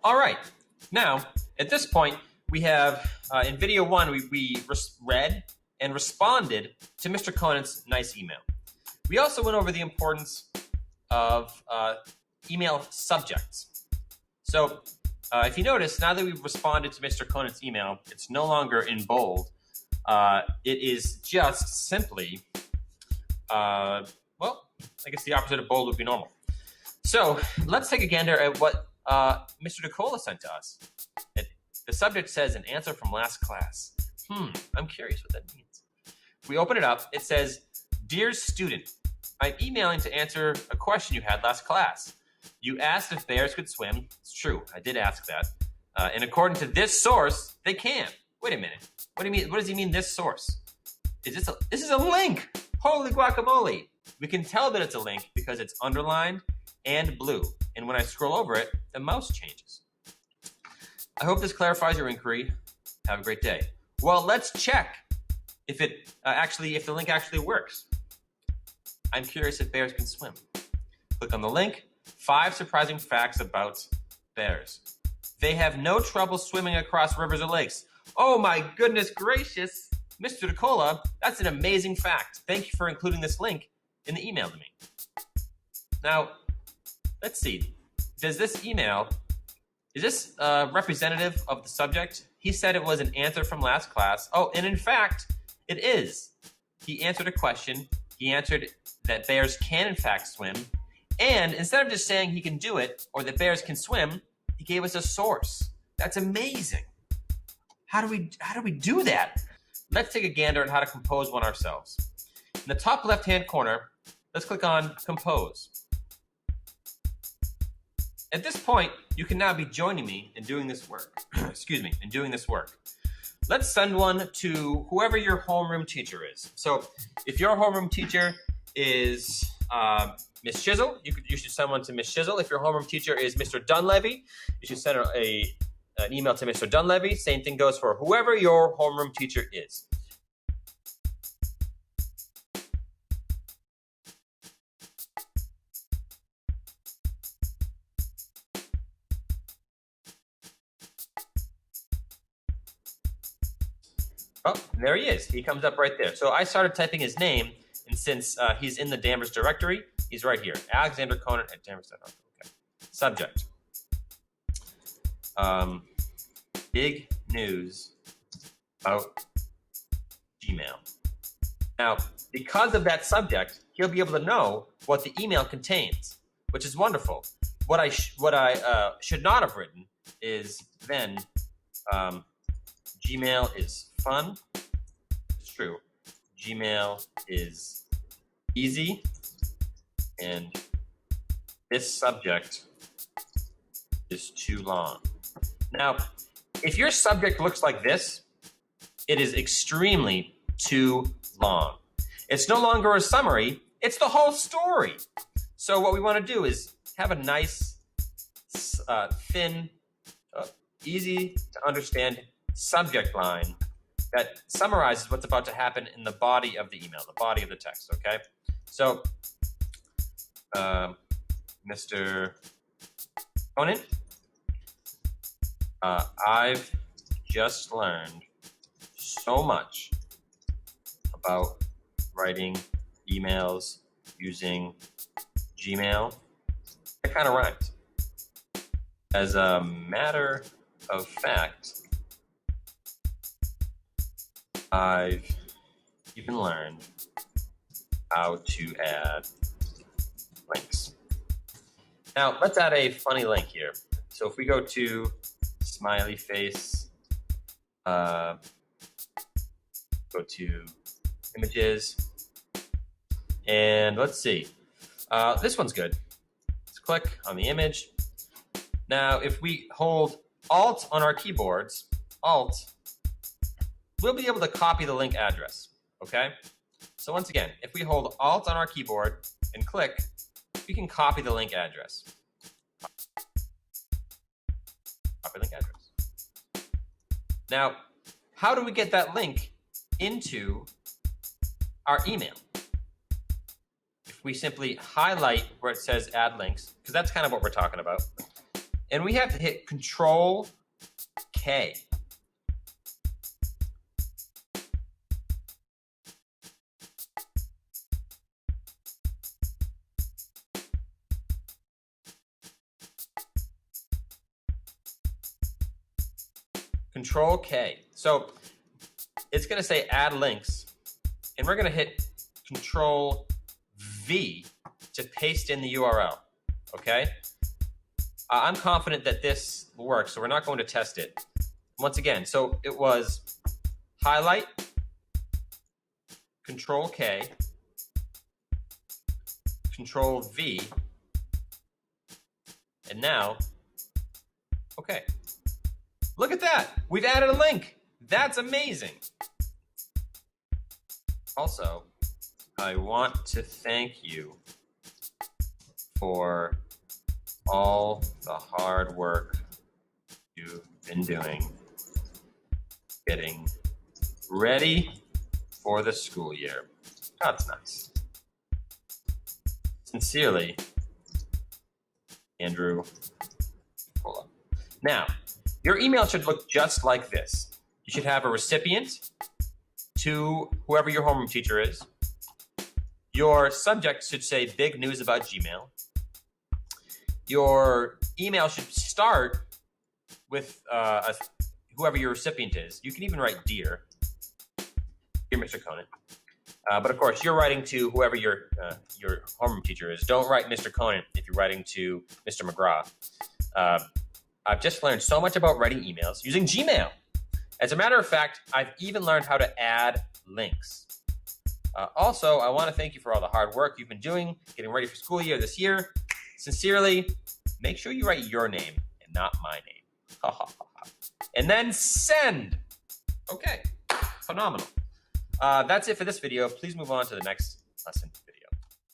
All right. Now, at this point, we have, in video one, we read and responded to Mr. Conant's nice email. We also went over the importance of email subjects. So if you notice, now that we've responded to Mr. Conant's email, it's no longer in bold. It is just simply, well, I guess the opposite of bold would be normal. So let's take a gander at what Mr. DeCola sent to us. The subject says an answer from last class. I'm curious what that means. If we open it up, it says, "Dear student, I'm emailing to answer a question you had last class. You asked if bears could swim. It's true, I did ask that. And according to this source, they can." Wait a minute. What do you mean? What does he mean, this source? This is a link. Holy guacamole. We can tell that it's a link because it's underlined and blue. And when I scroll over it, the mouse changes. I hope this clarifies your inquiry. Have a great day. Well, let's check if the link actually works. I'm curious if bears can swim. Click on the link. 5 surprising facts about bears. They have no trouble swimming across rivers or lakes. Oh my goodness gracious, Mr. DeCola, that's an amazing fact. Thank you for including this link in the email to me. Now, let's see. Is this representative of the subject? He said it was an answer from last class. Oh, and in fact, it is. He answered a question. He answered that bears can in fact swim. And instead of just saying he can do it or that bears can swim, he gave us a source. That's amazing. How do we do that? Let's take a gander at how to compose one ourselves. In the top left-hand corner, let's click on Compose. At this point, you can now be joining me in doing this work. in doing this work. Let's send one to whoever your homeroom teacher is. So if your homeroom teacher is Miss Chisel, you should send one to Miss Chisel. If your homeroom teacher is Mr. Dunleavy, you should send an email to Mr. Dunleavy. Same thing goes for whoever your homeroom teacher is. Oh, there he is. He comes up right there. So I started typing his name, and since he's in the Danvers directory, he's right here. Alexander Conant at Danvers.org. Okay. Subject. Big news about Gmail. Now, because of that subject, he'll be able to know what the email contains, which is wonderful. What I should not have written is then Gmail is fun. It's true. Gmail is easy, and this subject is too long. Now, if your subject looks like this, it is extremely too long. It's no longer a summary, it's the whole story. So what we want to do is have a nice, thin, easy to understand subject line that summarizes what's about to happen in the body of the email, the body of the text, okay? So, Mr. Conant, I've just learned so much about writing emails using Gmail. It kind of rhymes. As a matter of fact, I've even learned how to add links. Now, let's add a funny link here. So if we go to smiley face, go to images, and let's see. This one's good. Let's click on the image. Now, if we hold Alt on our keyboards, Alt, we'll be able to copy the link address, okay? So once again, if we hold Alt on our keyboard and click, we can copy the link address. Copy link address. Now, how do we get that link into our email? If we simply highlight where it says add links, because that's kind of what we're talking about, And we have to hit Control K. Control K. So it's going to say add links, and we're going to hit Control V to paste in the URL. Okay? I'm confident that this will work, so we're not going to test it. Once again, so it was highlight, Control K, Control V, and now, okay. Look at that. We've added a link. That's amazing. Also, I want to thank you for all the hard work you've been doing getting ready for the school year. That's nice. Sincerely, Andrew. Hold on. Now, your email should look just like this. You should have a recipient to whoever your homeroom teacher is. Your subject should say big news about Gmail. Your email should start with whoever your recipient is. You can even write Dear Mr. Conan. But of course, you're writing to whoever your homeroom teacher is. Don't write Mr. Conan if you're writing to Mr. McGraw. I've just learned so much about writing emails using Gmail. As a matter of fact, I've even learned how to add links. Also, I want to thank you for all the hard work you've been doing, getting ready for school year this year. Sincerely, make sure you write your name and not my name. And then send. Okay, phenomenal. That's it for this video. Please move on to the next lesson.